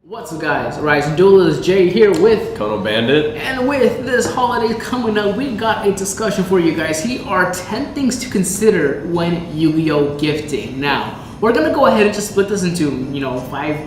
What's up, guys? Rising Duelist Jay here with Konobandit. and with this holiday coming up, we got a discussion for you guys. Here are 10 things to consider when Yu-Gi-Oh gifting. Now, we're gonna go ahead and just split this into five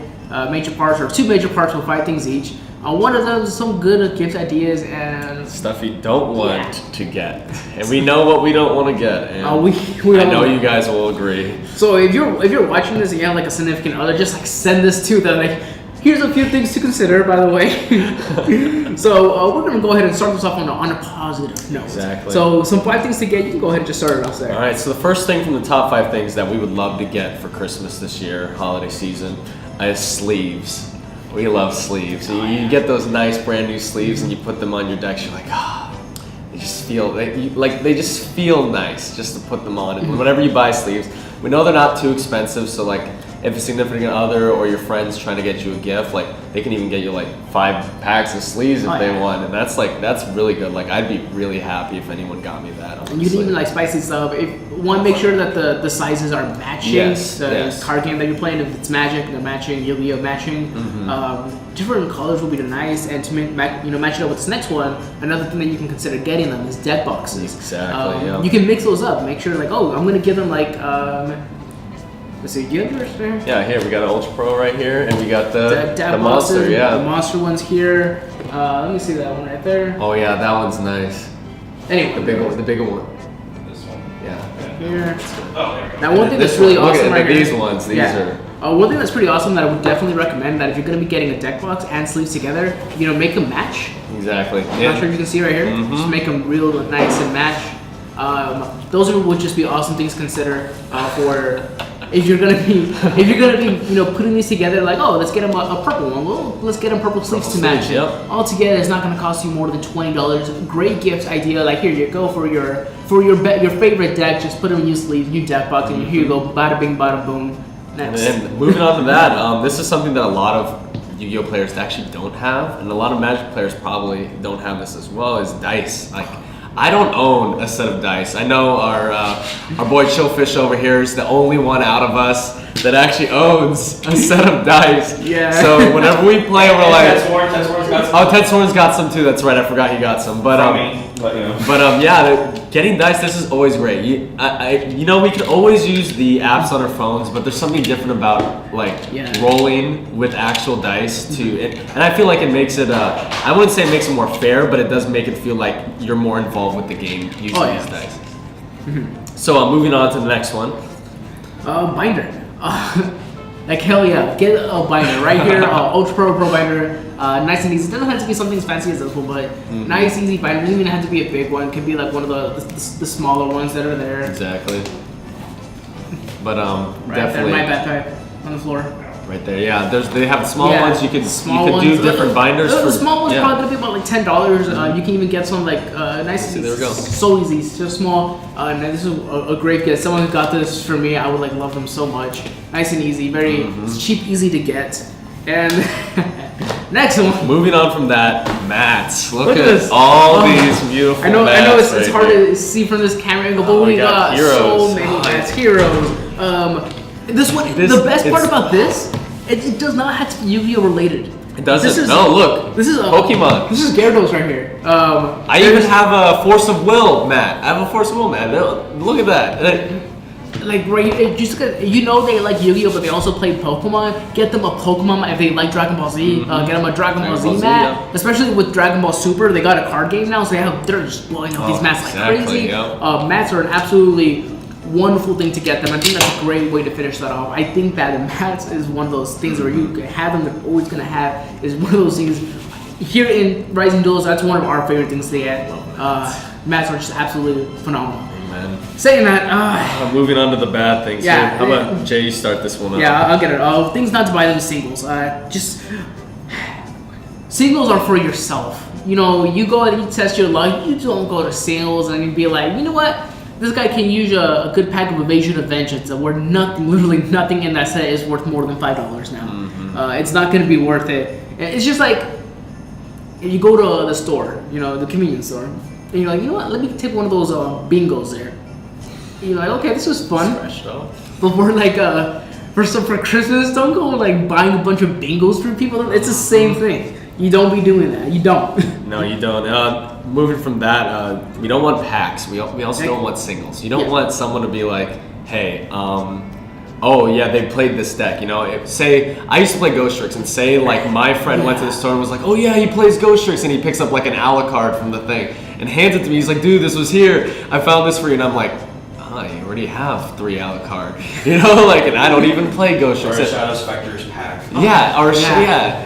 major parts, or two major parts with 5 things each. One of them is some good gift ideas and Stuff you don't want to get, and we know what we don't want to get. And we I know you guys will agree. So if you're watching this and you have like a significant other, just like send this to them. Like, here's a few things to consider, by the way. So we're gonna go ahead and start this off on a positive note. Exactly. So some 5 things to get. You can go ahead and just start it off there. All right. So the first thing from the top 5 things that we would love to get for Christmas this year, holiday season, is sleeves. We love sleeves. You get those nice brand new sleeves and you put them on your decks. You're like, they just feel they just feel nice just to put them on. And whenever you buy sleeves, we know they're not too expensive. So like, if a significant other or your friends trying to get you a gift, like they can even get you like 5 packs of sleeves if they want, and that's really good. Like, I'd be really happy if anyone got me that. Honestly. And you can even like spicy stuff. Make sure that the sizes are matching. Yes, the card game that you're playing, if it's Magic, they're matching. Yu-Gi-Oh matching. Different colors will be nice, and to match it up with this next one. Another thing that you can consider getting them is deck boxes. Exactly. You can mix those up. Make sure like, I'm gonna give them like. Let's see, do you have yours there? Yeah, here we got an Ultra Pro right here, and we got the monster. Monster. Yeah, the monster one's here. Let me see that one right there. Oh yeah, that one's nice. Anyway, the bigger one. This one. Yeah. Here. Oh, Now, one thing that's really awesome right these here. ones. These are. One thing that's pretty awesome that I would definitely recommend, that if you're going to be getting a deck box and sleeves together, make them match. Exactly. I'm not sure if you can see right here. Just make them real nice and match. Those would just be awesome things to consider for if you're gonna be putting these together. Like, let's get them a purple one. Well, let's get them purple sleeves to match. Yep. All together, it's not gonna cost you more than $20. Great gift idea. Like, here you go for your favorite deck. Just put them in your sleeve, new deck box, and here you go. Bada bing, bada boom. Next. And moving on to that, this is something that a lot of Yu-Gi-Oh players actually don't have, and a lot of Magic players probably don't have this as well, is dice. Like, I don't own a set of dice. I know our boy Chillfish over here is the only one out of us that actually owns a set of dice. Yeah. So whenever we play, we're like, Ted Sworn's got some. oh, Ted Sworn's got some too. That's right. I forgot he got some. But getting dice. This is always great. We can always use the apps on our phones, but there's something different about rolling with actual dice too. And I feel like it makes it. I wouldn't say it makes it more fair, but it does make it feel like you're more involved with the game using these dice. So moving on to the next one. Binder. Like, hell yeah, get a binder right here. Ultra Pro binder, nice and easy. It doesn't have to be something as fancy as this one, but nice, easy binder. It doesn't even have to be a big one. It can be like one of the smaller ones that are there. Exactly. But Right definitely there, my backpack on the floor. right there. Yeah, they have small ones. You can Small do ones. different binders. The small one's yeah. probably gonna be about like $10. You can even get some like nice. See, there we go. So easy, so small. And this is a great gift. Someone who got this for me, I would love them so much. Nice and easy, very cheap, easy to get. And next one. Moving on from that, mats. Look at this. all these beautiful I know mats. it's hard to see from this camera angle, but we got so many mats. Heroes. This one, the best part about this, it does not have to be Yu-Gi-Oh related. It doesn't. Look. This is Pokemon. This is Gyarados right here. I even have a Force of Will mat. I have a Force of Will mat. Look at that. Like, right, they like Yu-Gi-Oh, but they also play Pokemon. Get them a Pokemon mat if they like Dragon Ball Z. Get them a Dragon Ball Z mat. Yeah. Especially with Dragon Ball Super, they got a card game now, so they're just blowing up these mats like crazy. Yeah. Mats are an absolutely wonderful thing to get them. I think that's a great way to finish that off. I think that the mats is one of those things where you can have them, they're always gonna have. Is one of those things. Here in Rising Duels, that's one of our favorite things to get. Mats are just absolutely phenomenal. Amen. Saying that, moving on to the bad things. Yeah. How about Jay? You start this one up. Yeah, I'll get it. Things not to buy them singles. Singles are for yourself. You go and you test your luck. You don't go to singles and you be like, you know what? This guy can use a good pack of Evasion of Vengeance, where literally nothing in that set is worth more than $5 now. It's not going to be worth it. It's just like, if you go to the store, the convenience store, and you're like, you know what, let me take one of those bingos there. You're like, okay, this was fun. But for like for Christmas, don't go like buying a bunch of bingos for people. It's the same thing. You don't be doing that. You don't. No, you don't. Moving from that, we don't want packs. We also don't want singles. You don't want someone to be like, hey, oh yeah, they played this deck. You know, say I used to play Ghost Tricks, and say like my friend went to the store and was like, oh yeah, he plays Ghost Tricks, and he picks up like an Alucard from the thing and hands it to me. He's like, dude, this was here. I found this for you, and I'm like, you already have 3 Alucard. You know, like, and I don't even play Ghost Tricks. Or a Shadow Spectre's pack.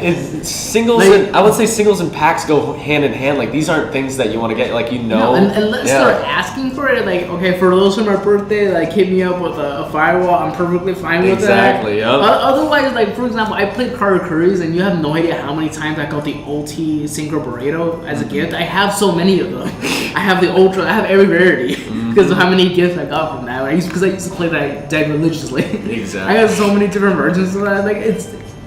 It's singles. Like, and I would say singles and packs go hand in hand. Like these aren't things that you want to get. Like unless they're asking for it. Like, okay, for those for my birthday, like hit me up with a firewall. I'm perfectly fine with that. Exactly. Yep. Otherwise, like for example, I played Karakuri's, and you have no idea how many times I got the OT Synchro Burrito as a gift. I have so many of them. I have the Ultra. I have every rarity because of how many gifts I got from that. Because I used to play that deck religiously. Exactly. I have so many different versions of that. Like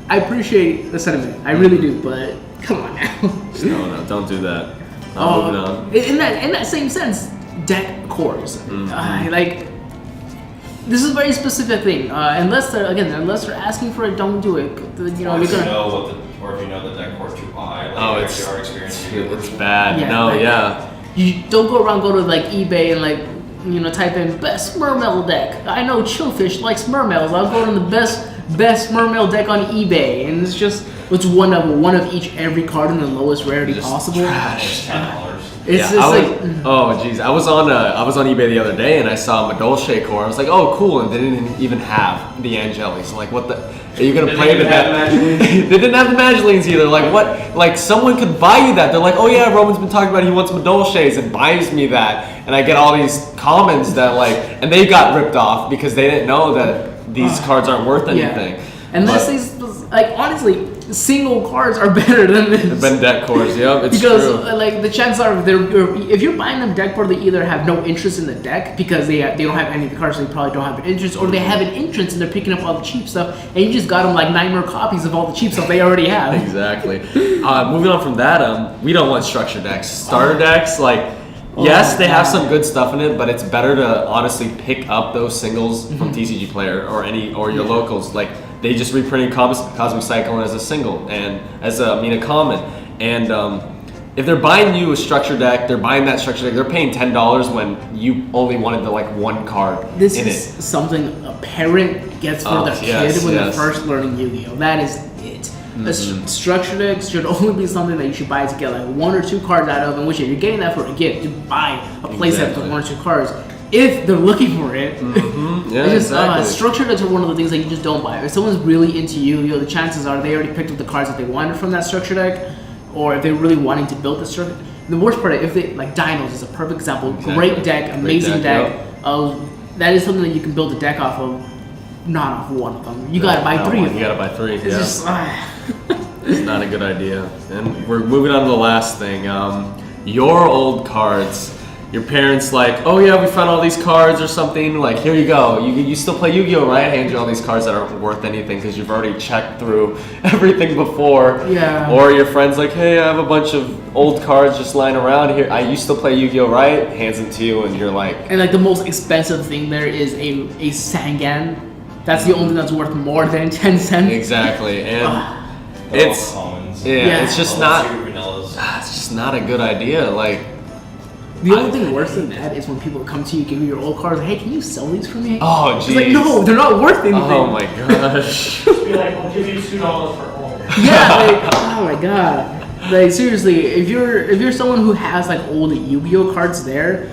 I appreciate the sentiment. I really do, but come on now. No, don't do that. Moving on. In that same sense, deck cores. Like this is a very specific thing. Unless they're asking for it, don't do it. You know, or if you know the deck core too high. Like it's it's bad. Yeah, you don't go to like eBay and like, you know, type in best Mermail deck. I know Chillfish likes Mermails. I'll go to the best Mermail deck on eBay, and it's one of each every card in the lowest rarity possible. Trash. $10. I was on eBay the other day and I saw a Madolche core. I was like, oh cool, and they didn't even have the Angelis. I'm like, what the? Are you gonna play the deck? They didn't have the Magdalenes either. Like what? Like someone could buy you that. They're like, oh yeah, Roman's been talking about he wants Madolches and buys me that, and I get all these comments that like, and they got ripped off because they didn't know that these cards aren't worth anything. Unless these, like honestly, single cards are better than this. Than deck cores, yep, it's because true. Like the chances are, if you're buying them deck core, they either have no interest in the deck because they don't have any of the cards, so they probably don't have an interest, or they have an interest and they're picking up all the cheap stuff, and you just got them like 9 more copies of all the cheap stuff they already have. Exactly. Moving on from that, we don't want structure decks. Starter decks, like. Yes, they have some good stuff in it, but it's better to honestly pick up those singles from TCG Player or your locals. Like they just reprinted Cosmic Cyclone as a single and as a common. And if they're buying you a structure deck, they're buying that structure deck. They're paying $10 when you only wanted the like one card this in is it. Something a parent gets for their kid when they're first learning Yu-Gi-Oh. That is it. Structure decks should only be something that you should buy to get like 1 or 2 cards out of, and which if you're getting that for a gift, you buy a playset with 1 or 2 cards if they're looking for it. Structure decks are one of the things that you just don't buy. If someone's really into Yu-Gi-Oh, the chances are they already picked up the cards that they wanted from that structure deck, or if they're really wanting to build the structure. The worst part, if they like Dinos is a perfect example. Great deck, amazing deck. That is something that you can build a deck off of. Not off one of them. You gotta buy 3 of them. You gotta buy 3. It's just it's not a good idea. And we're moving on to the last thing. Your old cards. Your parents like, oh yeah, we found all these cards or something. Like, here you go. You still play Yu-Gi-Oh, right? Hand you all these cards that aren't worth anything because you've already checked through everything before. Yeah. Or your friend's like, hey, I have a bunch of old cards just lying around here. You still play Yu-Gi-Oh, right? Hands them to you, and you're like. And like the most expensive thing there is a Sangan. That's the only thing that's worth more than 10 cents. Exactly, and it's it's just not. It's just not a good idea. Like the only thing worse than that is when people come to you, give you your old cards. Hey, can you sell these for me? Oh, geez. It's like no, they're not worth anything. Oh my gosh. Be like, I'll give you $2 for all. Yeah. Like, oh my god. Like seriously, if you're someone who has like old Yu-Gi-Oh cards, don't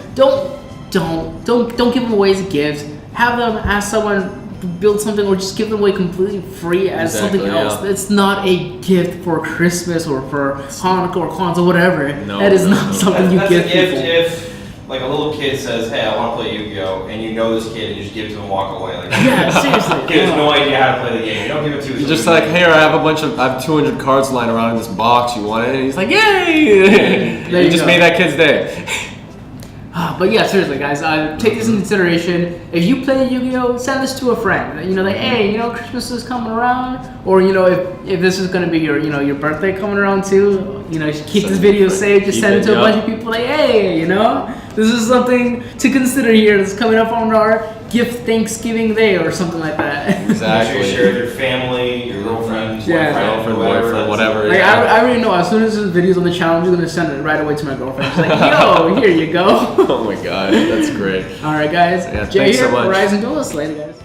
give them away as a gift. Have them ask someone. Build something or just give them away completely free as something else. It's not a gift for Christmas or for Hanukkah or Kwanzaa or whatever. That is not something you give people. If like a little kid says, hey, I want to play Yu-Gi-Oh, and you know this kid and you just give it to him and walk away. Like, yeah, seriously. Kid has no idea how to play the game. You don't give it to him. Just like, here, I have 200 cards lying around in this box. You want it? And he's like, yay! You just made that kid's day. But yeah, seriously, guys, take this in consideration. If you play Yu-Gi-Oh, send this to a friend. You know, like, hey, you know, Christmas is coming around, or you know, if this is gonna be your, you know, your birthday coming around too, you know, you should keep this video safe. Just send it to a bunch of people. Like, hey, you know, this is something to consider here. That's coming up on our gift Thanksgiving Day or something like that. Exactly. Make sure you share with your family, your girlfriend, boyfriend, whatever. Like, I already know, as soon as this video's on the channel, I'm just gonna send it right away to my girlfriend. She's like, yo, here you go. Oh my god, that's great. All right, guys. Yeah, Jay thanks here, so much. Rise and Duelist. Later, guys.